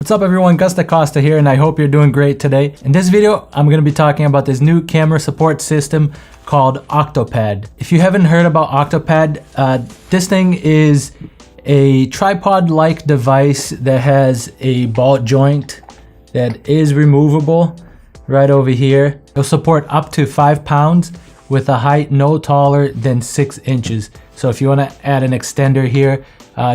What's up everyone, Gus Costa here, and I hope you're doing great today. In this video, I'm going to be talking about this new camera support system called Octopad. If you haven't heard about Octopad, this thing is a tripod-like device that has a ball joint that is removable right over here. It'll support up to 5 pounds with a height no taller than 6 inches. So if you want to add an extender here,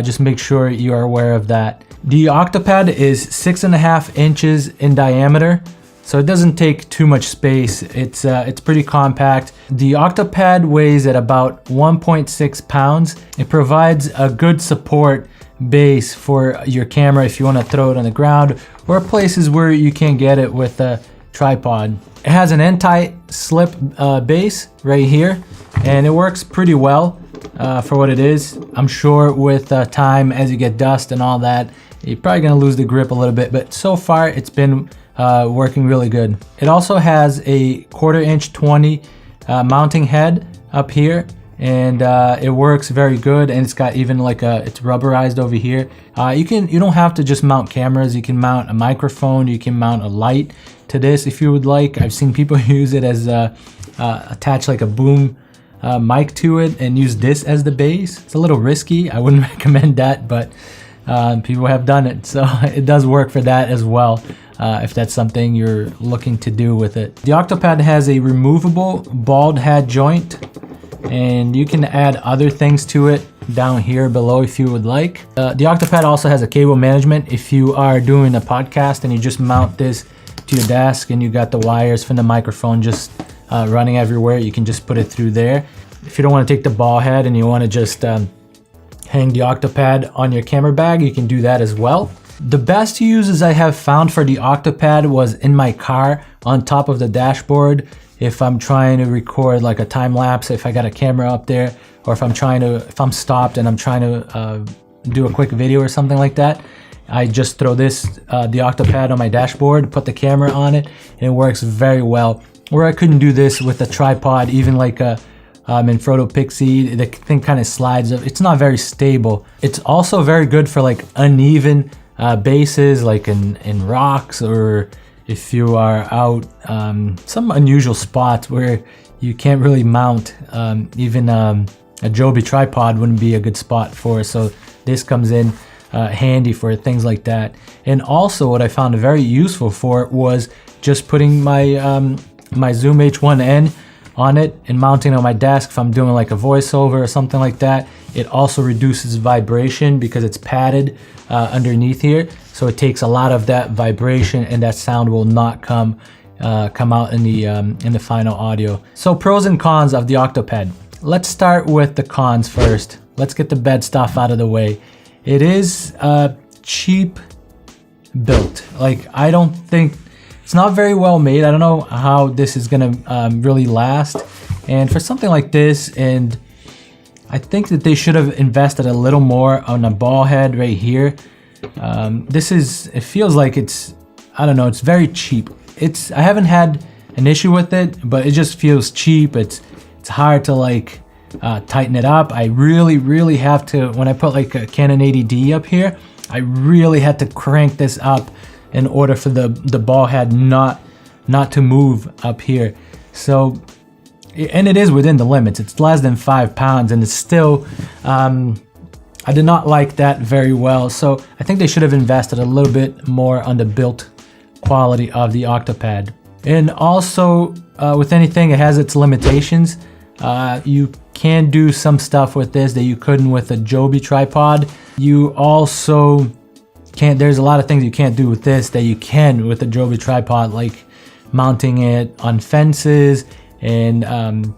just make sure you are aware of that. The Octopad is 6.5 inches in diameter, so it doesn't take too much space. It's pretty compact. The Octopad weighs at about 1.6 pounds. It provides a good support base for your camera if you want to throw it on the ground or places where you can't get it with a tripod. It has an anti-slip base right here, and it works pretty well for what it is. I'm sure with time, as you get dust and all that, you're probably gonna lose the grip a little bit, but so far it's been working really good. It also has a 1/4 inch 20 mounting head up here, and it works very good, and it's got even like it's rubberized over here. You don't have to just mount cameras. You can mount a microphone, you can mount a light to this if you would like. I've seen people use it as attach like a boom mic to it and use this as the base. It's a little risky. I wouldn't recommend that, but people have done it, so it does work for that as well, if that's something you're looking to do with it. The Octopad has a removable ball head joint, and you can add other things to it down here below if you would like. The Octopad also has a cable management. If you are doing a podcast and you just mount this to your desk and you got the wires from the microphone just running everywhere, you can just put it through there. If you don't want to take the ball head and you want to just hang the Octopad on your camera bag, you can do that as well. The best uses I have found for the Octopad was in my car on top of the dashboard. If I'm trying to record like a time lapse, if I got a camera up there, or if I'm stopped and I'm trying to do a quick video or something like that, I just throw the Octopad on my dashboard, put the camera on it, and it works very well. Or I couldn't do this with a tripod, even like a Manfrotto Pixie. The thing kind of slides up. It's not very stable. It's also very good for like uneven bases, like in rocks, or if you are out some unusual spots where you can't really mount. Even a Joby tripod wouldn't be a good spot for. So this comes in handy for things like that. And also what I found very useful for was just putting my my Zoom H1N on it and mounting it on my desk if I'm doing like a voiceover or something like that. It also reduces vibration because it's padded underneath here, so it takes a lot of that vibration, and that sound will not come out in the final audio. So pros and cons of the Octopad. Let's start with the cons first. Let's get the bad stuff out of the way. It is cheap built. Like, I don't think it's not very well made. I don't know how this is gonna really last. And for something like this, and I think that they should have invested a little more on a ball head right here. It feels like I don't know, it's very cheap. I haven't had an issue with it, but it just feels cheap. It's hard to like tighten it up. I really have to, when I put like a Canon 80D up here, I really had to crank this up in order for the ball head not to move up here. So, and it is within the limits. It's less than 5 pounds, and it's still, I did not like that very well. So I think they should have invested a little bit more on the built quality of the Octopad. And also, with anything, it has its limitations. You can do some stuff with this that you couldn't with a Joby tripod. You also there's a lot of things you can't do with this that you can with a Joby tripod, like mounting it on fences and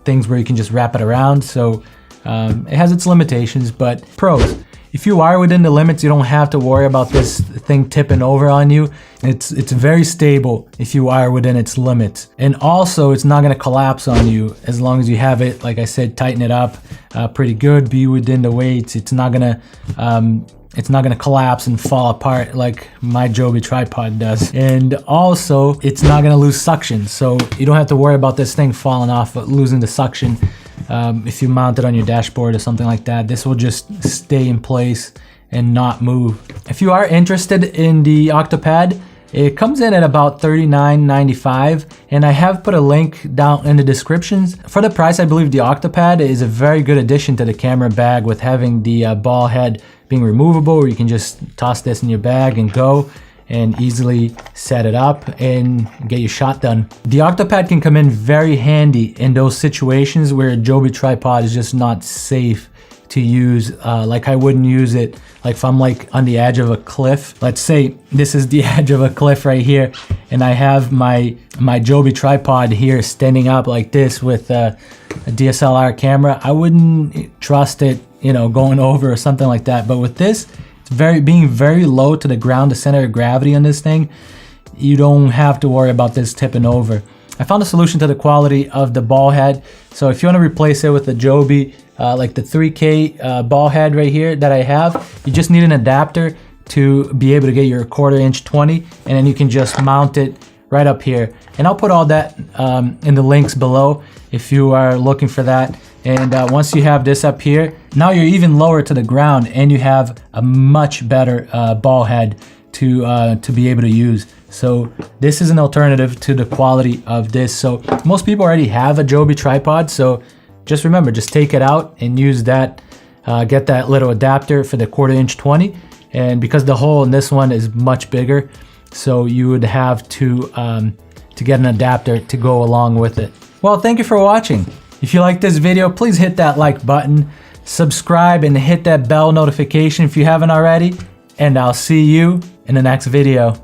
things where you can just wrap it around. So it has its limitations, but pros. If you are within the limits, you don't have to worry about this thing tipping over on you. It's very stable if you are within its limits. And also, it's not gonna collapse on you as long as you have it, like I said, tighten it up pretty good, be within the weights. It's not gonna collapse and fall apart like my Joby tripod does. And also, it's not gonna lose suction, so you don't have to worry about this thing falling off, but losing the suction. If you mount it on your dashboard or something like that, this will just stay in place and not move. If you are interested in the Octopad, it comes in at about $39.95, and I have put a link down in the descriptions. For the price, I believe the Octopad is a very good addition to the camera bag, with having the ball head being removable, where you can just toss this in your bag and go and easily set it up and get your shot done. The Octopad can come in very handy in those situations where a Joby tripod is just not safe to use. Like I wouldn't use it like if I'm like on the edge of a cliff. Let's say this is the edge of a cliff right here, and I have my Joby tripod here standing up like this with a DSLR camera. I wouldn't trust it, you know, going over or something like that. But with this, it's being very low to the ground, the center of gravity on this thing, you don't have to worry about this tipping over. I found a solution to the quality of the ball head. So if you want to replace it with a Joby, like the 3K ball head right here that I have, you just need an adapter to be able to get your 1/4" 20, and then you can just mount it right up here. And I'll put all that in the links below if you are looking for that. And once you have this up here, now you're even lower to the ground, and you have a much better ball head to be able to use. So this is an alternative to the quality of this. So most people already have a Joby tripod, so just remember, just take it out and use that, get that little adapter for the 1/4" 20. And because the hole in this one is much bigger, so you would have to get an adapter to go along with it. Well, thank you for watching. If you like this video, please hit that like button, subscribe, and hit that bell notification if you haven't already. And I'll see you in the next video.